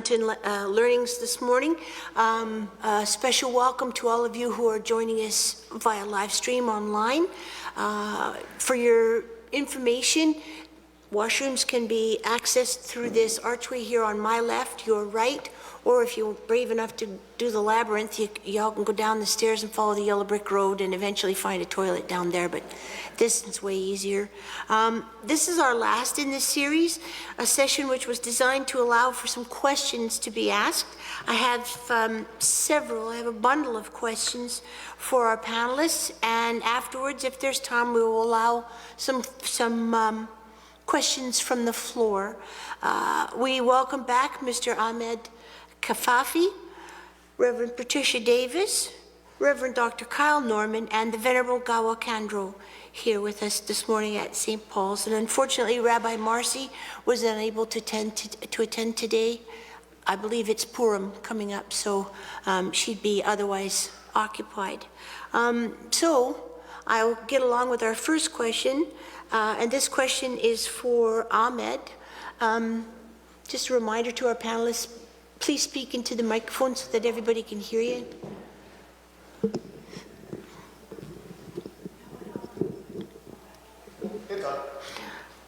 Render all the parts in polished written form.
Lenten learnings this morning. A special welcome to all of you who are joining us via live stream online. For your information, washrooms can be accessed through this archway here on my left, your right, or if you're brave enough to do the labyrinth, y'all can go down the stairs and follow the yellow brick road and eventually find a toilet down there, but this is way easier. This is our last in this series, a session which was designed to allow for some questions to be asked. I have I have a bundle of questions for our panelists, and afterwards, if there's time, we will allow some questions from the floor. We welcome back Mr. Ahmed Kafafi, Reverend Patricia Davis, Reverend Dr. Kyle Norman, and the Venerable Gawa Kandro here with us this morning at St. Paul's. And unfortunately, Rabbi Marcy was unable to attend today. I believe it's Purim coming up, so she'd be otherwise occupied. So I'll get along with our first question, and this question is for Ahmed. Just a reminder to our panelists, please speak into the microphone so that everybody can hear you.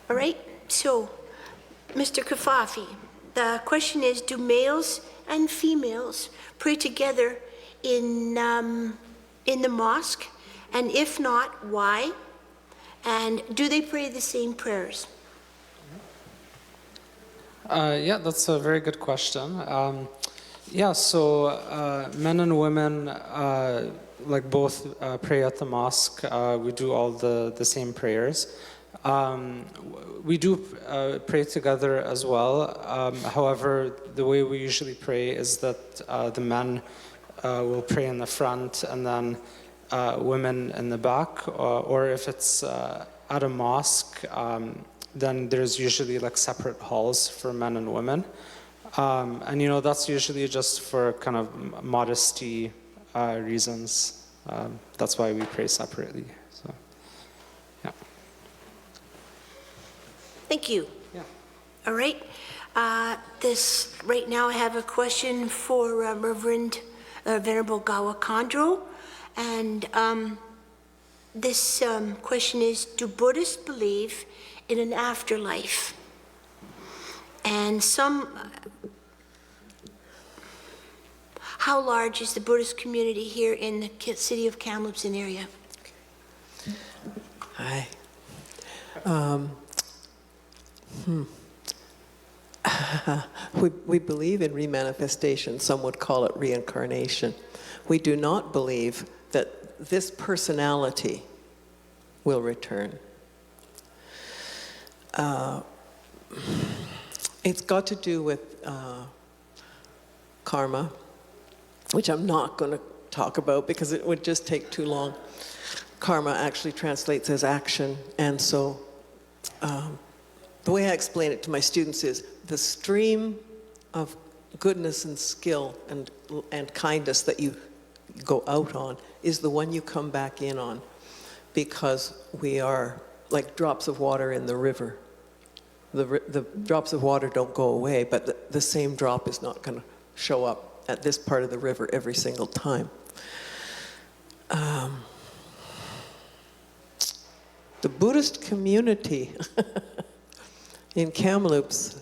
All right, so Mr. Kafafi, the question is, do males and females pray together in the mosque? And if not, why? And do they pray the same prayers? Yeah, that's a very good question. So men and women, like both pray at the mosque. We do all the same prayers. We do pray together as well. However, the way we usually pray is that the men will pray in the front and then women in the back. Or if it's at a mosque, then there's usually like separate halls for men and women. And you know, that's usually just for kind of modesty reasons. That's why we pray separately. So, yeah. Thank you. Yeah. All right. Right now I have a question for Reverend Venerable Gawa Kandro. And this question is, do Buddhists believe in an afterlife? And how large is the Buddhist community here in the city of Kamloops and area? Hi. We believe in remanifestation. Some would call it reincarnation. We do not believe that this personality will return. It's got to do with karma, which I'm not going to talk about because it would just take too long. Karma actually translates as action, and so the way I explain it to my students is the stream of goodness and skill and kindness that you go out on is the one you come back in on, because we are like drops of water in the river. The drops of water don't go away, but the same drop is not going to show up at this part of the river every single time. The Buddhist community in Kamloops,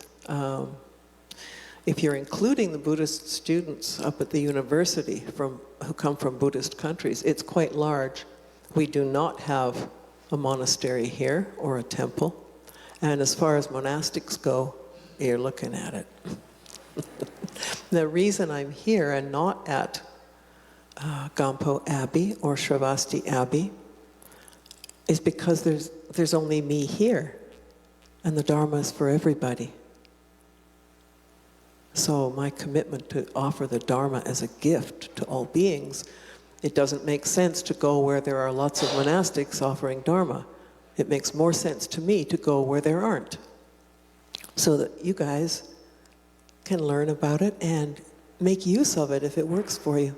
if you're including the Buddhist students up at the university who come from Buddhist countries, it's quite large. We do not have a monastery here or a temple. And as far as monastics go, you're looking at it. The reason I'm here and not at Gampo Abbey or Shravasti Abbey is because there's only me here, and the Dharma is for everybody. So my commitment to offer the Dharma as a gift to all beings, it doesn't make sense to go where there are lots of monastics offering Dharma. It makes more sense to me to go where there aren't, so that you guys can learn about it and make use of it if it works for you.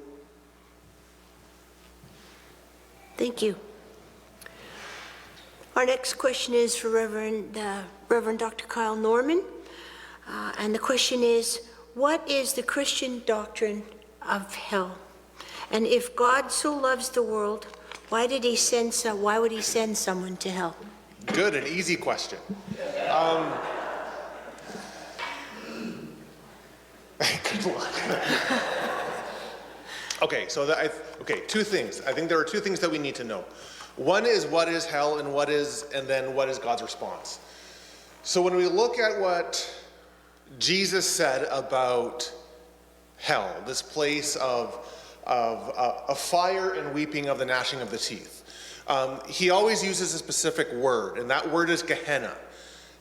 Thank you. Our next question is for Reverend Dr. Kyle Norman. And the question is, what is the Christian doctrine of hell? And if God so loves the world, why would he send someone to hell? Good and easy question. Good luck. Okay, so two things. I think there are two things that we need to know. One is what is hell, and then what is God's response. So when we look at what Jesus said about hell, this place of fire and weeping of the gnashing of the teeth, he always uses a specific word, and that word is Gehenna.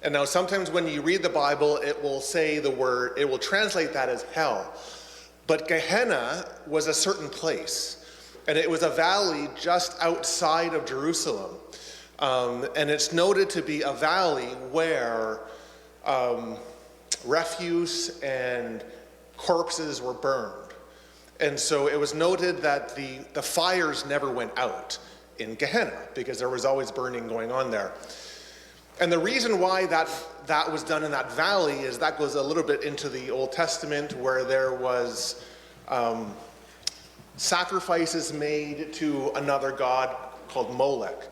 And now sometimes when you read the Bible, it will say the word, it will translate that as hell. But Gehenna was a certain place, and it was a valley just outside of Jerusalem. And it's noted to be a valley where refuse and corpses were burned. And so it was noted that the fires never went out in Gehenna because there was always burning going on there. And the reason why that was done in that valley is that goes a little bit into the Old Testament, where there was sacrifices made to another god called Molech,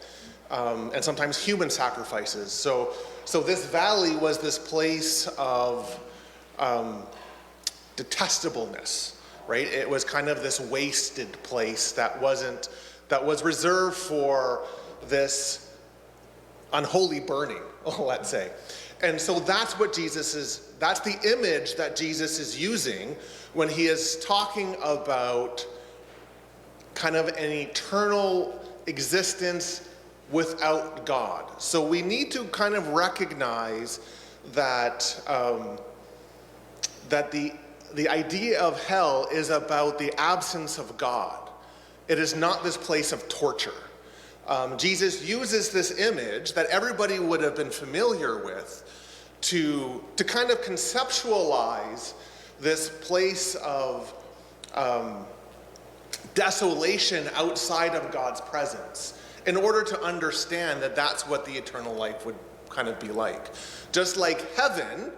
and sometimes human sacrifices. So this valley was this place of detestableness, right? It was kind of this wasted place that was reserved for this unholy burning, let's say. And so that's the image that Jesus is using when he is talking about kind of an eternal existence without God. So we need to kind of recognize that that the idea of hell is about the absence of God. It is not this place of torture. Jesus uses this image that everybody would have been familiar with to kind of conceptualize this place of desolation outside of God's presence, in order to understand that that's what the eternal life would kind of be like. Just like heaven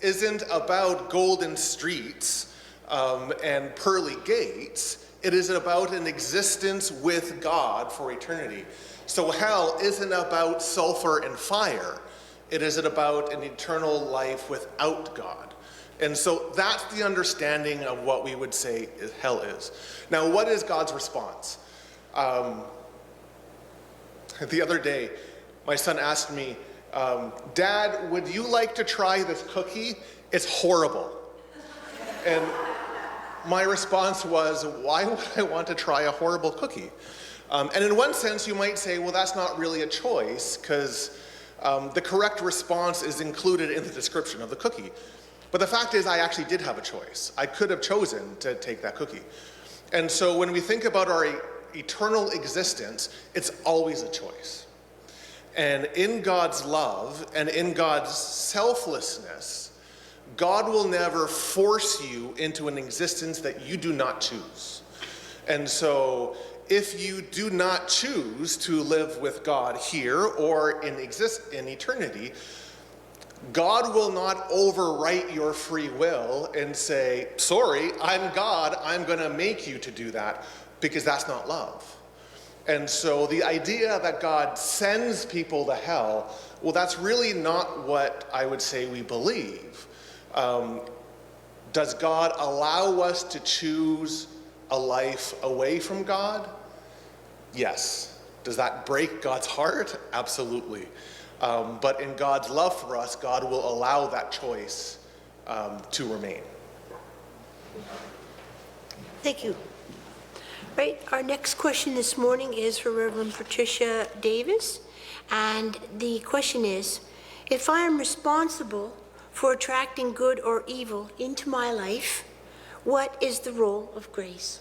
isn't about golden streets and pearly gates, it is about an existence with God for eternity. So hell isn't about sulfur and fire. It is about an eternal life without God. And so that's the understanding of what we would say hell is. Now, what is God's response? The other day, my son asked me, Dad, would you like to try this cookie? It's horrible. And my response was, why would I want to try a horrible cookie? And in one sense, you might say, well, that's not really a choice, because the correct response is included in the description of the cookie. But the fact is, I actually did have a choice. I could have chosen to take that cookie. And so when we think about our eternal existence, it's always a choice. And in God's love and in God's selflessness, God will never force you into an existence that you do not choose. And so if you do not choose to live with God here or in eternity, God will not overwrite your free will and say, sorry, I'm God, I'm going to make you to do that, because that's not love. And so the idea that God sends people to hell, well, that's really not what I would say we believe. Does God allow us to choose a life away from God? Yes. Does that break God's heart? Absolutely. But in God's love for us, God will allow that choice to remain. Thank you. Right, our next question this morning is for Reverend Patricia Davis. And the question is, if I am responsible for attracting good or evil into my life, what is the role of grace?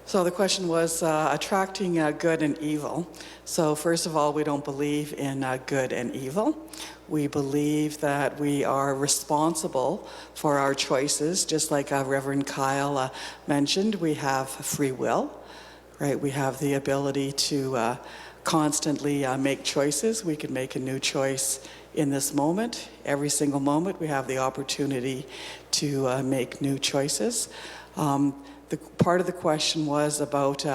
So the question was attracting good and evil. So first of all, we don't believe in good and evil. We believe that we are responsible for our choices, just like Reverend Kyle mentioned. We have free will, right? We have the ability to constantly make choices. We can make a new choice in this moment. Every single moment we have the opportunity to make new choices. The part of the question was about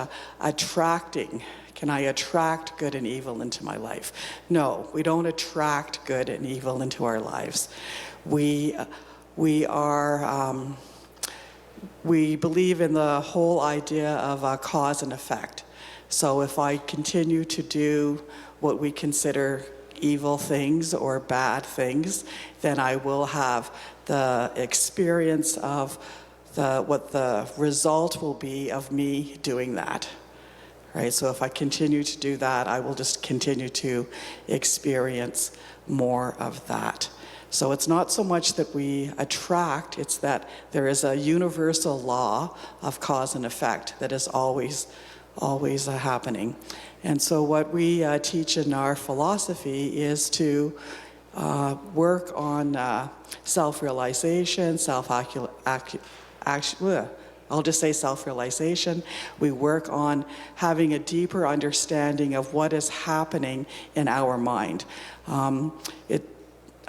attracting. Can I attract good and evil into my life? No, we don't attract good and evil into our lives. We believe in the whole idea of cause and effect. So if I continue to do what we consider evil things or bad things, then I will have the experience of what the result will be of me doing that. Right? So if I continue to do that, I will just continue to experience more of that. So it's not so much that we attract, it's that there is a universal law of cause and effect that is always happening. And so what we teach in our philosophy is to work on self-realization, I'll just say self-realization. We work on having a deeper understanding of what is happening in our mind.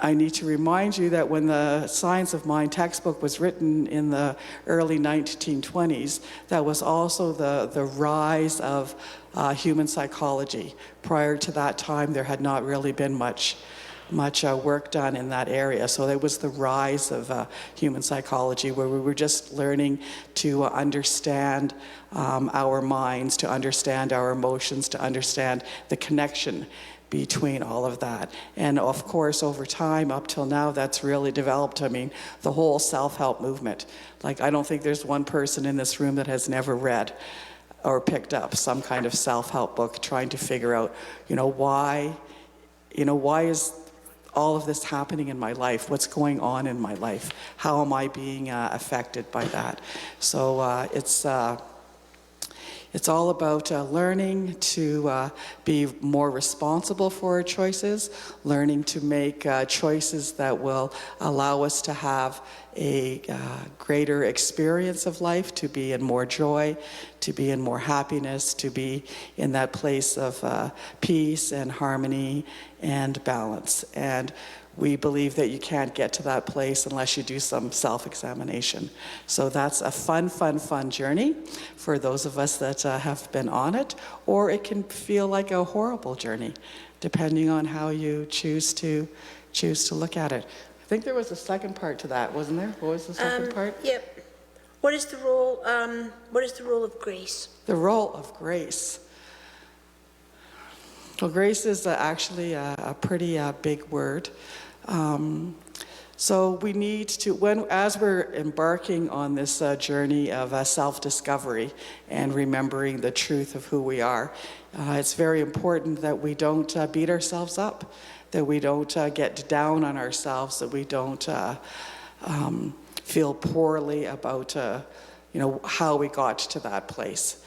I need to remind you that when the Science of Mind textbook was written in the early 1920s, that was also the rise of human psychology. Prior to that time, there had not really been much work done in that area. So there was the rise of human psychology, where we were just learning to understand our minds, to understand our emotions, to understand the connection between all of that. And of course, over time, up till now, that's really developed. I mean, the whole self-help movement. Like, I don't think there's one person in this room that has never read or picked up some kind of self-help book trying to figure out, why is all of this happening in my life? What's going on in my life? How am I being affected by that? So it's all about learning to be more responsible for our choices, learning to make choices that will allow us to have a greater experience of life, to be in more joy, to be in more happiness, to be in that place of peace and harmony and balance. And we believe that you can't get to that place unless you do some self-examination. So that's a fun journey for those of us that have been on it, or it can feel like a horrible journey, depending on how you choose to look at it. I think there was a second part to that, wasn't there? What was the second part? Yep. What is the role of grace? The role of grace. Well, grace is actually a pretty big word. So we need to, as we're embarking on this journey of self-discovery and remembering the truth of who we are, it's very important that we don't beat ourselves up, that we don't get down on ourselves, that we don't feel poorly about how we got to that place.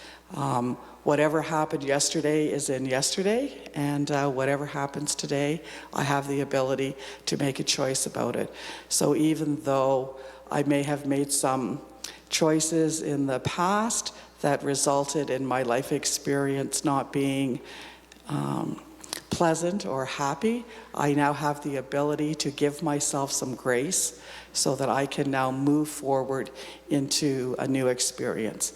Whatever happened yesterday is in yesterday, and whatever happens today, I have the ability to make a choice about it. So even though I may have made some choices in the past that resulted in my life experience not being pleasant or happy, I now have the ability to give myself some grace so that I can now move forward into a new experience.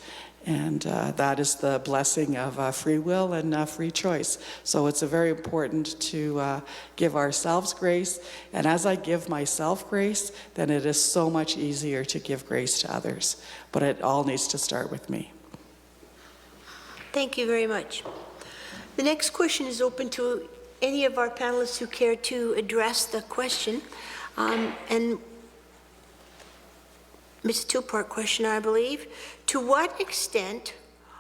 And that is the blessing of free will and free choice. So it's very important to give ourselves grace. And as I give myself grace, then it is so much easier to give grace to others. But it all needs to start with me. Thank you very much. The next question is open to any of our panelists who care to address the question. And it's a two-part question, I believe. To what extent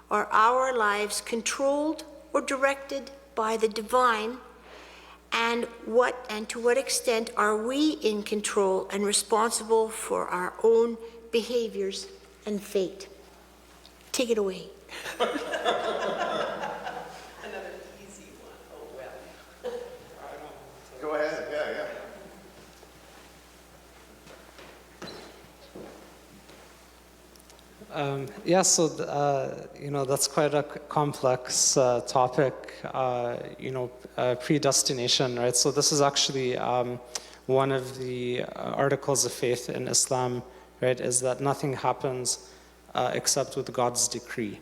are our lives controlled or directed by the divine, and to what extent are we in control and responsible for our own behaviors and fate? Take it away. Another easy one. Oh, well. Go ahead, yeah. That's quite a complex topic, predestination, right? So this is actually one of the articles of faith in Islam, right, is that nothing happens except with God's decree.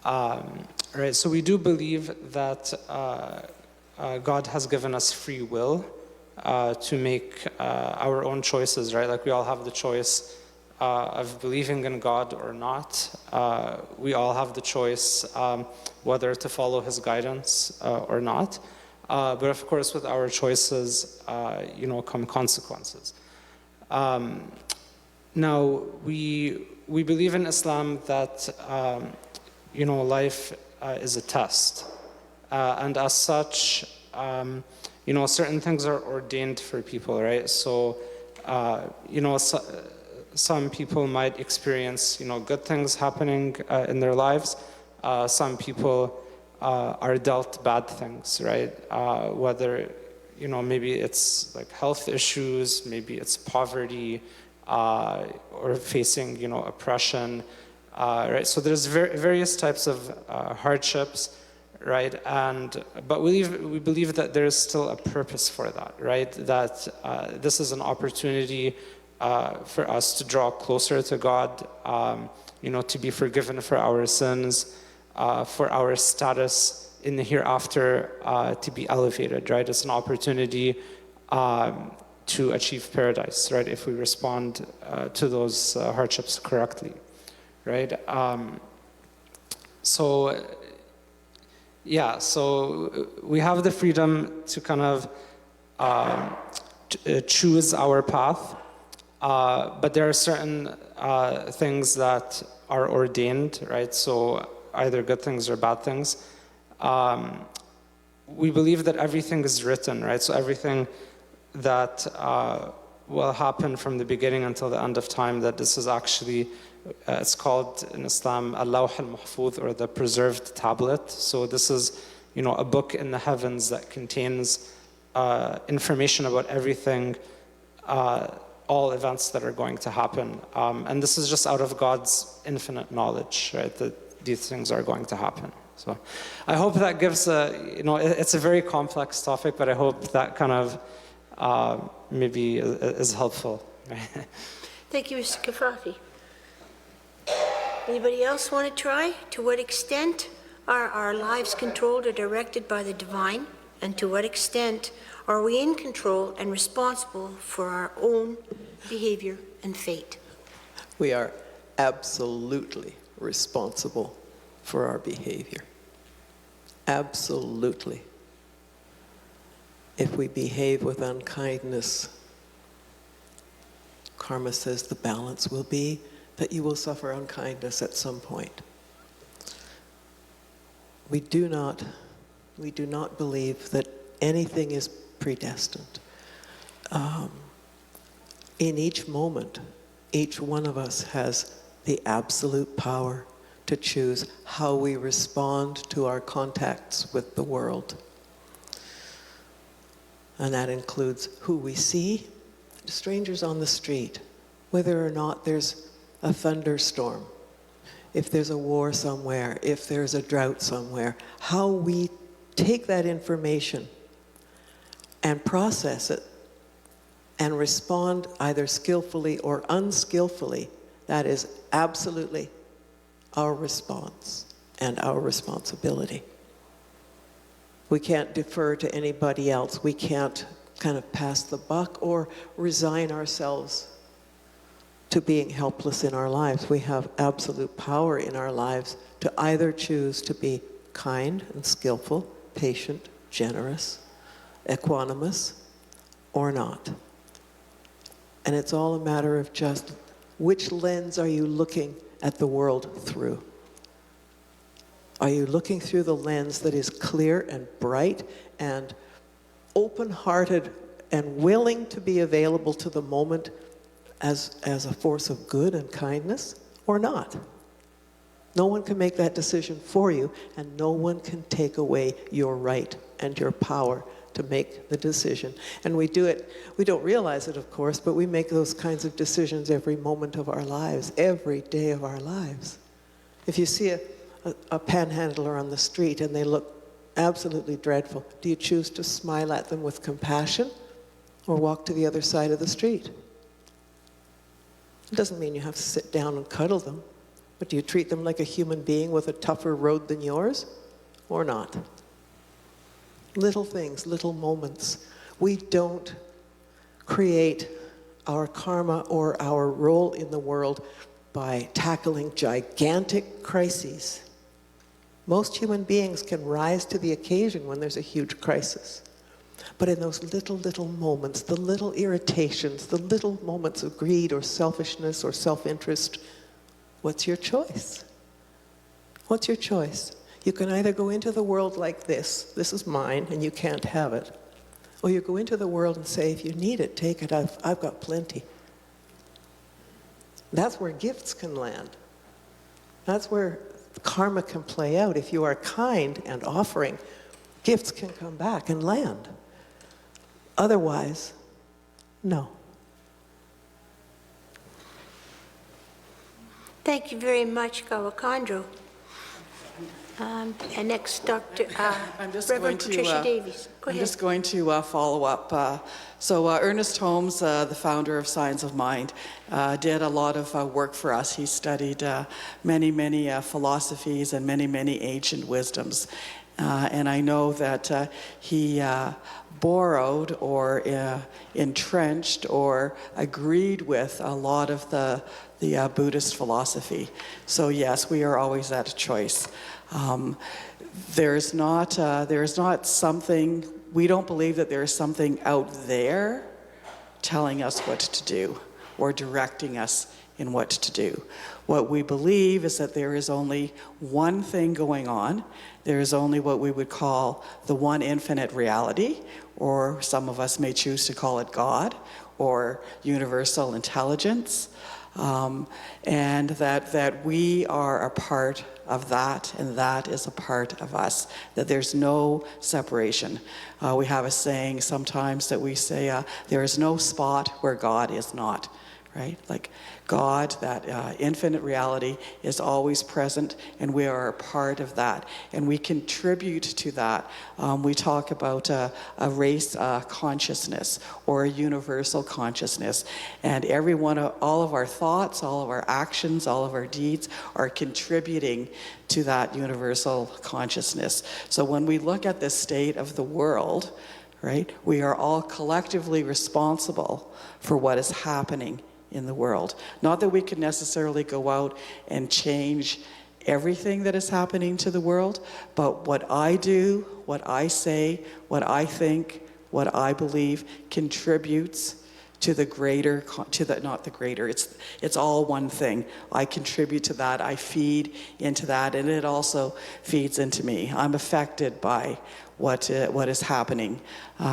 Right, so we do believe that God has given us free will to make our own choices, right? Like we all have the choice of believing in God or not. We all have the choice whether to follow His guidance or not. But of course, with our choices, come consequences. Now, we believe in Islam that life is a test, and as such, certain things are ordained for people, right? So, some people might experience, good things happening in their lives. Some people are dealt bad things, right? Whether, maybe it's like health issues, maybe it's poverty, or facing, oppression, right? So there's various types of hardships, right? But we believe that there is still a purpose for that, right? That this is an opportunity for us to draw closer to God, to be forgiven for our sins, for our status in the hereafter to be elevated, right? It's an opportunity to achieve paradise, right? If we respond to those hardships correctly, right? So we have the freedom to kind of choose our path. But there are certain things that are ordained, right? So either good things or bad things. We believe that everything is written, right? So everything that will happen from the beginning until the end of time, that this is actually, it's called in Islam, Al-Lawh al-Mahfuz, or the preserved tablet. So this is, a book in the heavens that contains information about everything, all events that are going to happen. And this is just out of God's infinite knowledge, right, that these things are going to happen. So I hope that gives it's a very complex topic, but I hope that kind of maybe is helpful. Thank you, Mr. Kafafi. Anybody else want to try? To what extent are our lives controlled or directed by the divine? And to what extent are we in control and responsible for our own behavior and fate? We are absolutely responsible for our behavior. Absolutely. If we behave with unkindness, karma says the balance will be that you will suffer unkindness at some point. We do not believe that anything is predestined. In each moment, each one of us has the absolute power to choose how we respond to our contacts with the world. And that includes who we see, strangers on the street, whether or not there's a thunderstorm, if there's a war somewhere, if there's a drought somewhere, how we take that information and process it and respond either skillfully or unskillfully. That is absolutely our response and our responsibility. We can't defer to anybody else. We can't kind of pass the buck or resign ourselves to being helpless in our lives. We have absolute power in our lives to either choose to be kind and skillful, patient, generous, equanimous, or not. And it's all a matter of just which lens are you looking at the world through? Are you looking through the lens that is clear and bright and open-hearted and willing to be available to the moment as a force of good and kindness, or not? No one can make that decision for you, and no one can take away your right and your power to make the decision. And we do it, we don't realize it, of course, but we make those kinds of decisions every moment of our lives, every day of our lives. If you see a panhandler on the street and they look absolutely dreadful, do you choose to smile at them with compassion or walk to the other side of the street? It doesn't mean you have to sit down and cuddle them, but do you treat them like a human being with a tougher road than yours or not? Little things, little moments. We don't create our karma or our role in the world by tackling gigantic crises. Most human beings can rise to the occasion when there's a huge crisis. But in those little moments, the little irritations, the little moments of greed or selfishness or self-interest, what's your choice? What's your choice? You can either go into the world like this is mine and you can't have it, or you go into the world and say, if you need it, take it, I've got plenty. That's where gifts can land. That's where karma can play out. If you are kind and offering, gifts can come back and land. Otherwise, no. Thank you very much, Kawakandro. And next, Reverend Patricia Davies. Go ahead. I'm just going to follow up. So Ernest Holmes, the founder of Science of Mind, did a lot of work for us. He studied many philosophies and many ancient wisdoms. And I know that he borrowed or entrenched or agreed with a lot of the Buddhist philosophy. So yes, we are always at a choice. There's not something, we don't believe that there is something out there telling us what to do or directing us in what to do. What we believe is that there is only one thing going on. There is only what we would call the one infinite reality, or some of us may choose to call it God, or universal intelligence, and that we are a part of that, and that is a part of us, that there's no separation. We have a saying sometimes that we say, there is no spot where God is not, right? Like God, that infinite reality, is always present, and we are a part of that, and we contribute to that. We talk about a race consciousness or a universal consciousness, and all of our thoughts, all of our actions, all of our deeds are contributing to that universal consciousness. So when we look at the state of the world, right, we are all collectively responsible for what is happening in the world. Not that we could necessarily go out and change everything that is happening to the world, but what I do, what I say, what I think, what I believe contributes to the greater, not the greater, it's all one thing. I contribute to that, I feed into that, and it also feeds into me. I'm affected by what is happening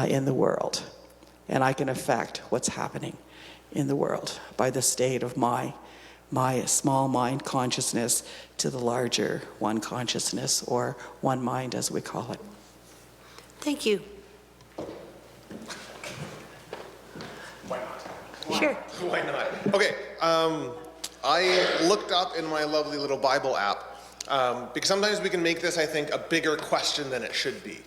in the world, and I can affect what's happening in the world by the state of my small mind consciousness to the larger one consciousness, or one mind as we call it. Thank you. Why not? Sure. Why not? Okay, I looked up in my lovely little Bible app, because sometimes we can make this, I think, a bigger question than it should be,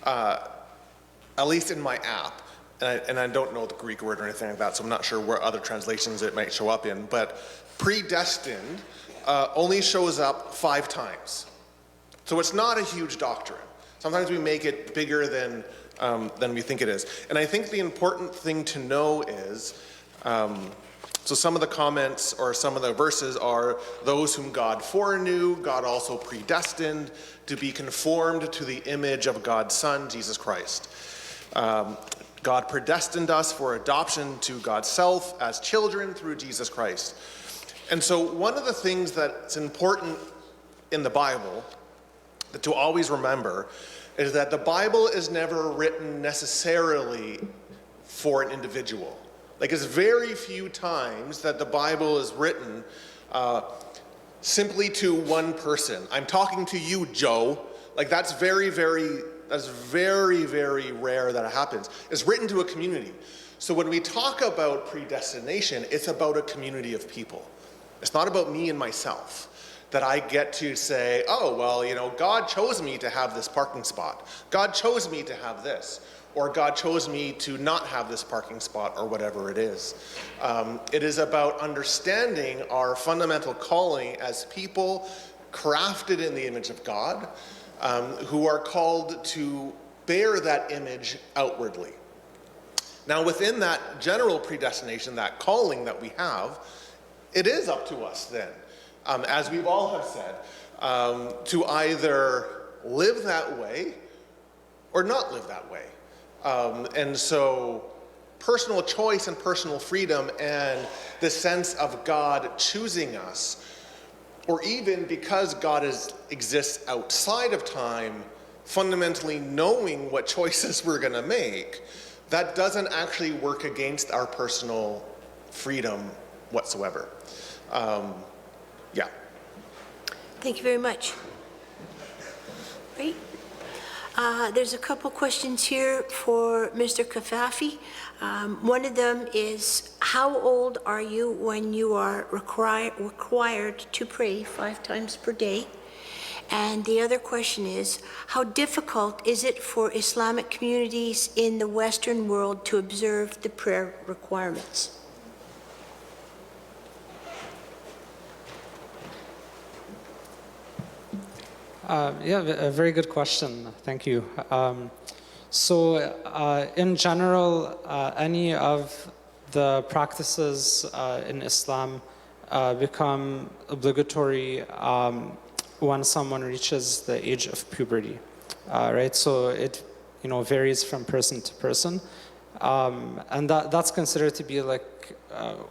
at least in my app. And I don't know the Greek word or anything like that, so I'm not sure where other translations it might show up in, but predestined only shows up 5 times. So it's not a huge doctrine. Sometimes we make it bigger than we think it is. And I think the important thing to know is, so some of the comments or some of the verses are, those whom God foreknew, God also predestined to be conformed to the image of God's Son, Jesus Christ. God predestined us for adoption to God's self as children through Jesus Christ. And so one of the things that's important in the Bible to always remember is that the Bible is never written necessarily for an individual. Like, it's very few times that the Bible is written simply to one person. I'm talking to you, Joe. Like, that's very that's very, very rare that it happens. It's written to a community. So when we talk about predestination, it's about a community of people. It's not about me and myself, that I get to say, oh, well, you know, God chose me to have this parking spot. God chose me to have this. Or God chose me to not have this parking spot, or whatever it is. It is about understanding our fundamental calling as people crafted in the image of God, who are called to bear that image outwardly. Now, within that general predestination, that calling that we have, it is up to us then, as we've all have said, to either live that way or not live that way. And so personal choice and personal freedom and the sense of God choosing us, or even because God exists outside of time, fundamentally knowing what choices we're going to make, that doesn't actually work against our personal freedom whatsoever. Yeah. Thank you very much. Great. There's a couple questions here for Mr. Kafafi. One of them is, how old are you when you are required to pray 5 times per day? And the other question is, how difficult is it for Islamic communities in the Western world to observe the prayer requirements? Yeah, a very good question. Thank you. In general, any of the practices in Islam become obligatory when someone reaches the age of puberty, right? So it, varies from person to person, and that's considered to be like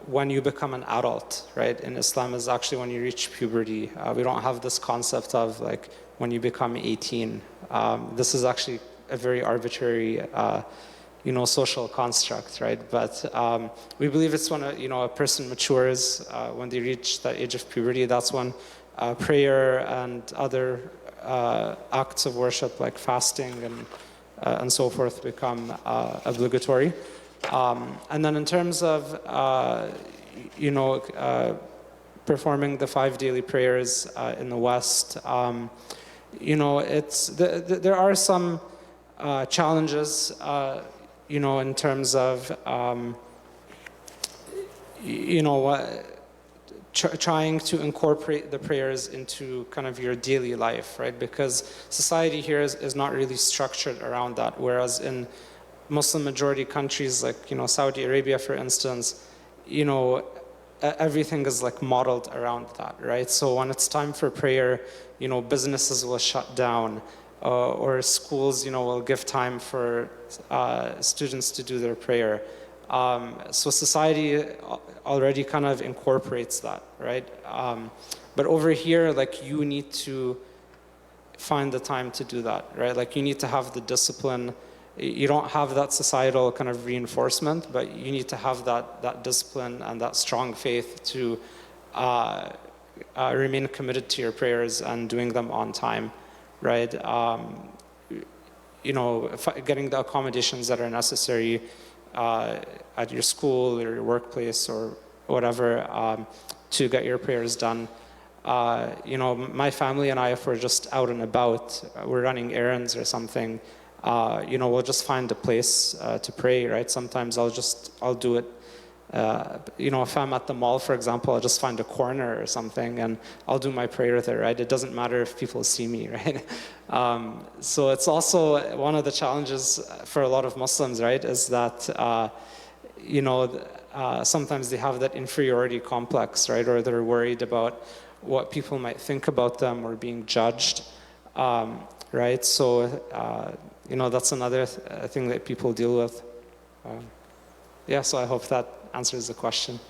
when you become an adult, right? In Islam is actually when you reach puberty. We don't have this concept of like when you become 18. This is actually a very arbitrary, social construct, right? But we believe it's when a person matures, when they reach that age of puberty. That's when prayer and other acts of worship like fasting and so forth become obligatory. And then in terms of performing the 5 daily prayers in the West, there are some challenges, in terms of trying to incorporate the prayers into kind of your daily life, right? Because society here is not really structured around that, whereas in Muslim majority countries like Saudi Arabia, for instance, everything is like modeled around that, right? So when it's time for prayer, businesses will shut down, or schools, will give time for students to do their prayer. So society already kind of incorporates that, right? But over here, like, you need to find the time to do that, right? Like, you need to have the discipline. You don't have that societal kind of reinforcement, but you need to have that discipline and that strong faith to remain committed to your prayers and doing them on time, right? Getting the accommodations that are necessary at your school or your workplace or whatever to get your prayers done. My family and I, if we're just out and about, we're running errands or something, we'll just find a place to pray, right? Sometimes I'll do it. If I'm at the mall, for example, I'll just find a corner or something and I'll do my prayer there, right? It doesn't matter if people see me, right? So it's also one of the challenges for a lot of Muslims, right? Is that, sometimes they have that inferiority complex, right? Or they're worried about what people might think about them or being judged, right? So, that's another thing that people deal with. So I hope that answers the question.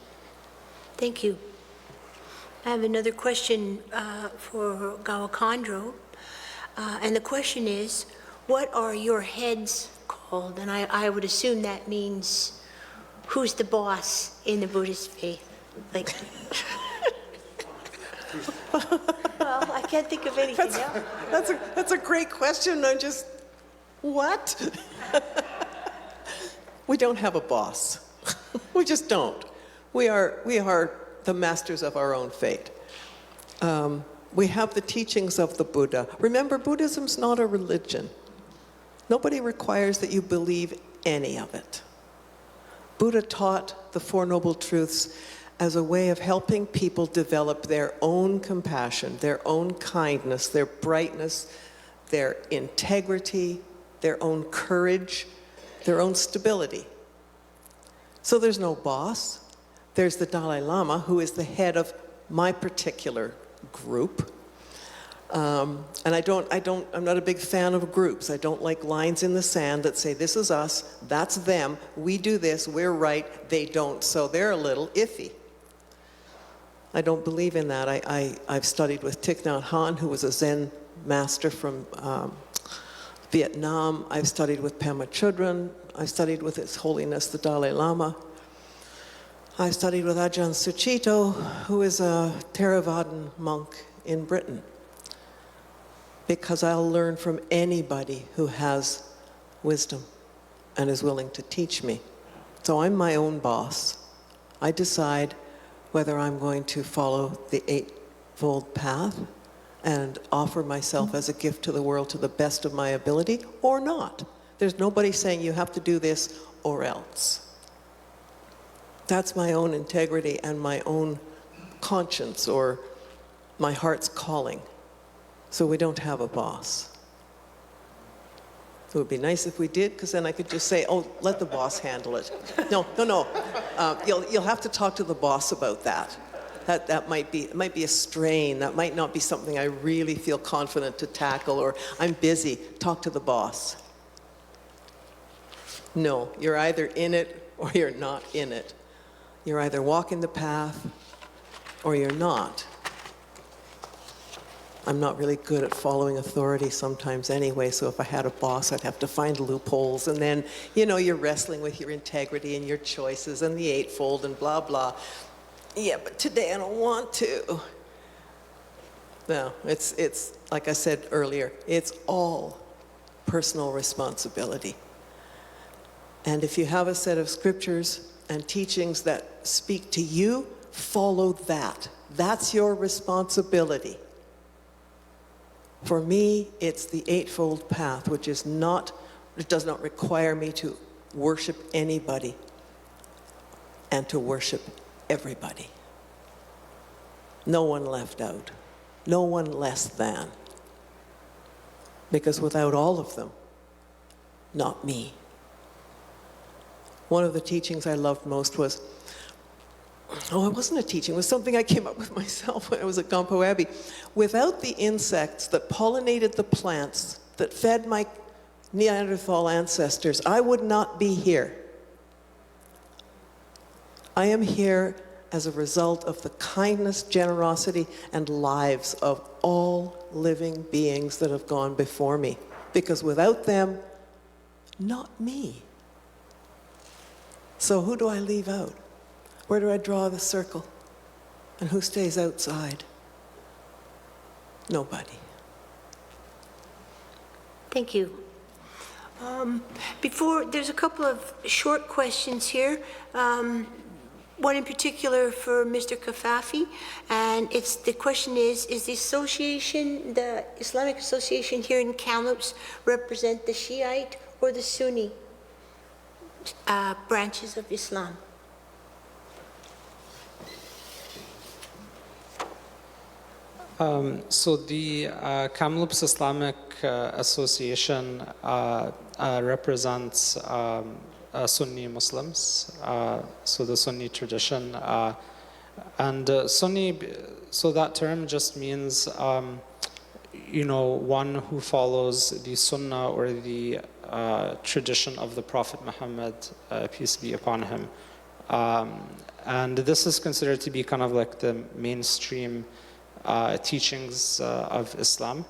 Thank you. I have another question for Gawakandro. And the question is, what are your heads called? And I would assume that means who's the boss in the Buddhist faith? Like, well, I can't think of anything else. That's a great question. I'm just What? We don't have a boss. We just don't. We are the masters of our own fate. We have the teachings of the Buddha. Remember, Buddhism's not a religion. Nobody requires that you believe any of it. Buddha taught the Four Noble Truths as a way of helping people develop their own compassion, their own kindness, their brightness, their integrity, their own courage, their own stability. So there's no boss. There's the Dalai Lama, who is the head of my particular group. And I'm not a big fan of groups. I don't like lines in the sand that say, this is us, that's them, we do this, we're right, they don't. So they're a little iffy. I don't believe in that. I've studied with Thich Nhat Hanh, who was a Zen master from Vietnam. I've studied with Pema Chodron. I've studied with His Holiness the Dalai Lama. I've studied with Ajahn Sucitto, who is a Theravadan monk in Britain, because I'll learn from anybody who has wisdom and is willing to teach me. So I'm my own boss. I decide whether I'm going to follow the Eightfold Path and offer myself as a gift to the world to the best of my ability or not. There's nobody saying you have to do this or else. That's my own integrity and my own conscience or my heart's calling. So we don't have a boss. It would be nice if we did, because then I could just say, oh, let the boss handle it. No. You'll have to talk to the boss about that. That might be a strain. That might not be something I really feel confident to tackle, or I'm busy. Talk to the boss. No, you're either in it or you're not in it. You're either walking the path or you're not. I'm not really good at following authority sometimes anyway, so if I had a boss, I'd have to find loopholes, and then, you're wrestling with your integrity and your choices and the eightfold and blah, blah. Yeah, but today I don't want to. No, it's like I said earlier, it's all personal responsibility. And if you have a set of scriptures and teachings that speak to you, follow that. That's your responsibility. For me, it's the Eightfold Path, which is it does not require me to worship anybody and to worship everybody. No one left out. No one less than. Because without all of them, not me. One of the teachings I loved most was, it wasn't a teaching, it was something I came up with myself when I was at Gampo Abbey. Without the insects that pollinated the plants that fed my Neanderthal ancestors, I would not be here. I am here as a result of the kindness, generosity, and lives of all living beings that have gone before me. Because without them, not me. So who do I leave out? Where do I draw the circle? And who stays outside? Nobody. Thank you. There's a couple of short questions here. One in particular for Mr. Kafafi, and the question is the Islamic Association here in Kamloops represent the Shiite or the Sunni branches of Islam? So the Kamloops Islamic Association represents Sunni Muslims, so the Sunni tradition. And Sunni, so that term just means, one who follows the Sunnah or the tradition of the Prophet Muhammad, peace be upon him. And this is considered to be kind of like the mainstream teachings of Islam.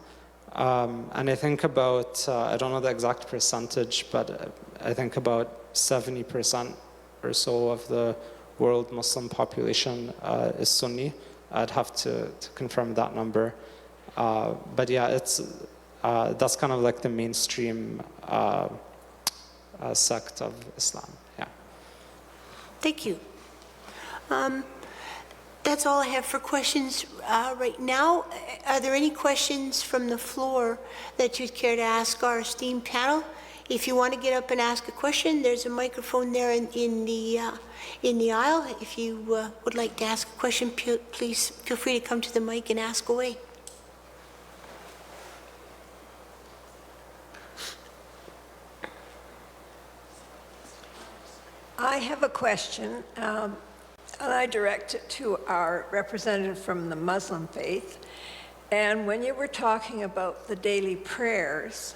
And I think about, I don't know the exact percentage, but I think about 70% or so of the world Muslim population is Sunni. I'd have to confirm that number. But yeah, that's kind of like the mainstream sect of Islam. Yeah. Thank you. That's all I have for questions right now. Are there any questions from the floor that you'd care to ask our esteemed panel? If you want to get up and ask a question, there's a microphone there in the aisle. If you would like to ask a question, please feel free to come to the mic and ask away. I have a question, and I direct it to our representative from the Muslim faith. And when you were talking about the daily prayers,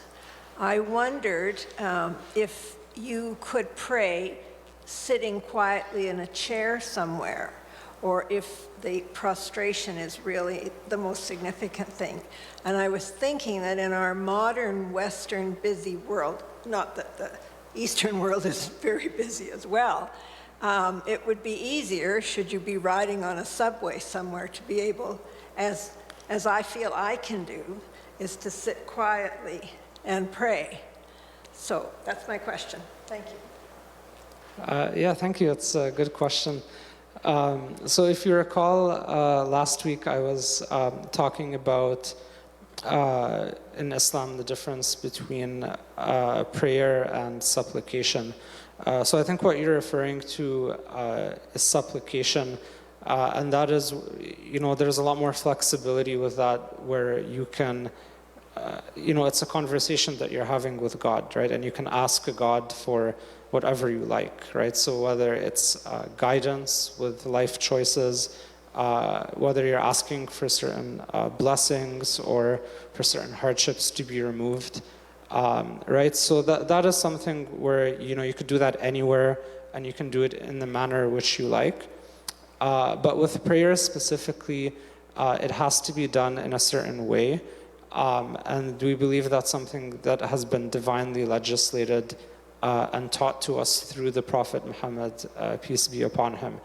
I wondered if you could pray sitting quietly in a chair somewhere, or if the prostration is really the most significant thing. And I was thinking that in our modern Western busy world, not that the Eastern world is very busy as well, it would be easier, should you be riding on a subway somewhere, to be able, as I feel I can do, is to sit quietly and pray. So that's my question. Thank you. Yeah, thank you. It's a good question. So if you recall, last week I was talking about in Islam the difference between prayer and supplication. So I think what you're referring to is supplication, and that is, there's a lot more flexibility with that, where you can, it's a conversation that you're having with God, right? And you can ask God for whatever you like, right? So whether it's guidance with life choices, whether you're asking for certain blessings or for certain hardships to be removed, right? So that is something where, you could do that anywhere, and you can do it in the manner which you like. But with prayer specifically, it has to be done in a certain way. And we believe that's something that has been divinely legislated and taught to us through the Prophet Muhammad, peace be upon him.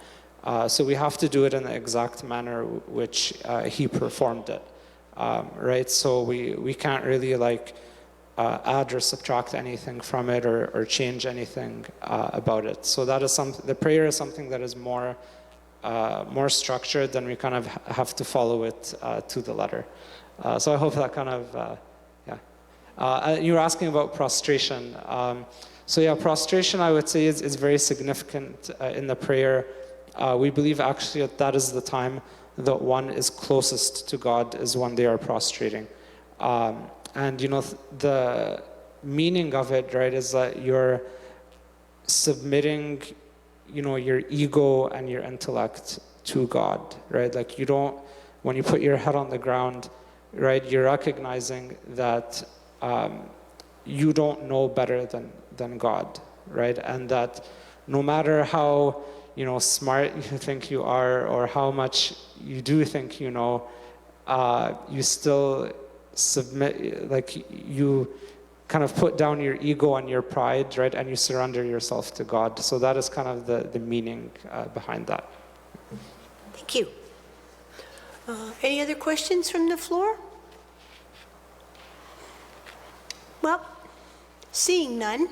So we have to do it in the exact manner which he performed it, right? So we can't really add or subtract anything from it or change anything about it. So that is the prayer is something that is more structured, and we kind of have to follow it to the letter. So I hope that kind of, you were asking about prostration. So yeah, prostration, I would say, is very significant in the prayer. We believe actually that is the time that one is closest to God, is when they are prostrating. And the meaning of it, right, is that you're submitting, your ego and your intellect to God, right? Like when you put your head on the ground, right, you're recognizing that you don't know better than God, right? And that no matter how smart you think you are, or how much you do think you know, you still submit, you kind of put down your ego and your pride, right? And you surrender yourself to God. So that is kind of the meaning behind that. Thank you. Any other questions from the floor? Well, seeing none,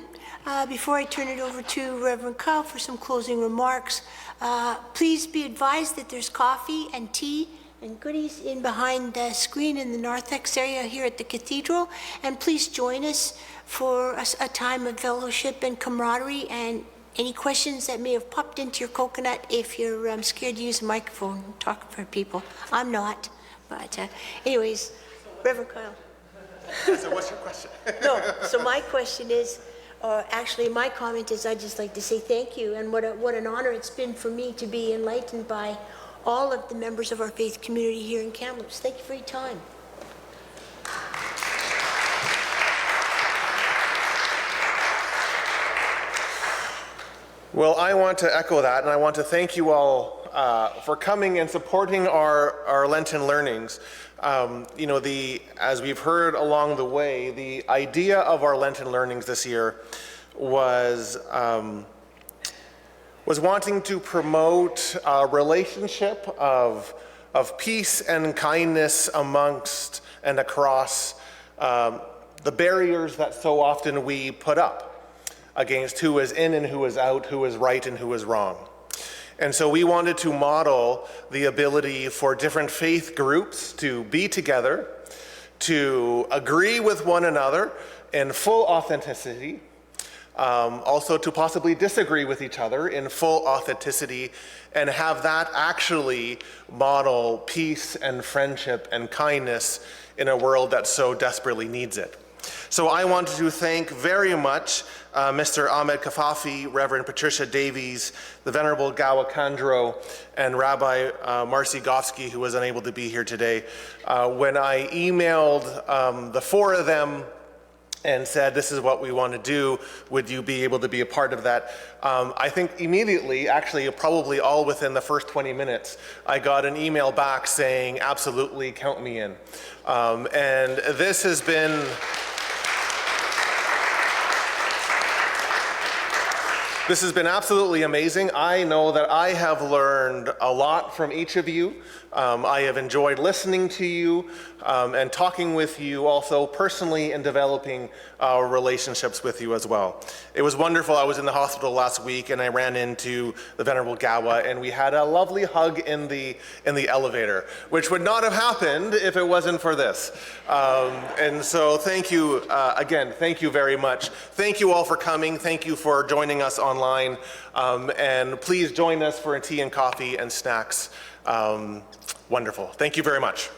before I turn it over to Reverend Kyle for some closing remarks, please be advised that there's coffee and tea and goodies in behind the screen in the narthex area here at the Cathedral. And please join us for a time of fellowship and camaraderie, and any questions that may have popped into your coconut, if you're scared to use a microphone and talk for people. I'm not, but anyways, Reverend Kyle. So what's your question? No, so my question is, actually my comment is, I'd just like to say thank you, and what an honor it's been for me to be enlightened by all of the members of our faith community here in Kamloops. Thank you for your time. Well, I want to echo that, and I want to thank you all for coming and supporting our Lenten learnings. As we've heard along the way, the idea of our Lenten learnings this year was wanting to promote a relationship of peace and kindness amongst and across the barriers that so often we put up against who is in and who is out, who is right and who is wrong. And so we wanted to model the ability for different faith groups to be together, to agree with one another in full authenticity, also to possibly disagree with each other in full authenticity, and have that actually model peace and friendship and kindness in a world that so desperately needs it. So I want to thank very much Mr. Ahmed Kafafi, Reverend Patricia Davies, the Venerable Gawa Kandro, and Rabbi Marcy Gofsky, who was unable to be here today. When I emailed the four of them and said, this is what we want to do, would you be able to be a part of that? I think immediately, actually probably all within the first 20 minutes, I got an email back saying, absolutely, count me in. And this has been, this has been absolutely amazing. I know that I have learned a lot from each of you. I have enjoyed listening to you and talking with you also personally and developing relationships with you as well. It was wonderful. I was in the hospital last week and I ran into the Venerable Gawa and we had a lovely hug in the elevator, which would not have happened if it wasn't for this. And so thank you again, thank you very much. Thank you all for coming. Thank you for joining us online. And please join us for a tea and coffee and snacks. Wonderful. Thank you very much.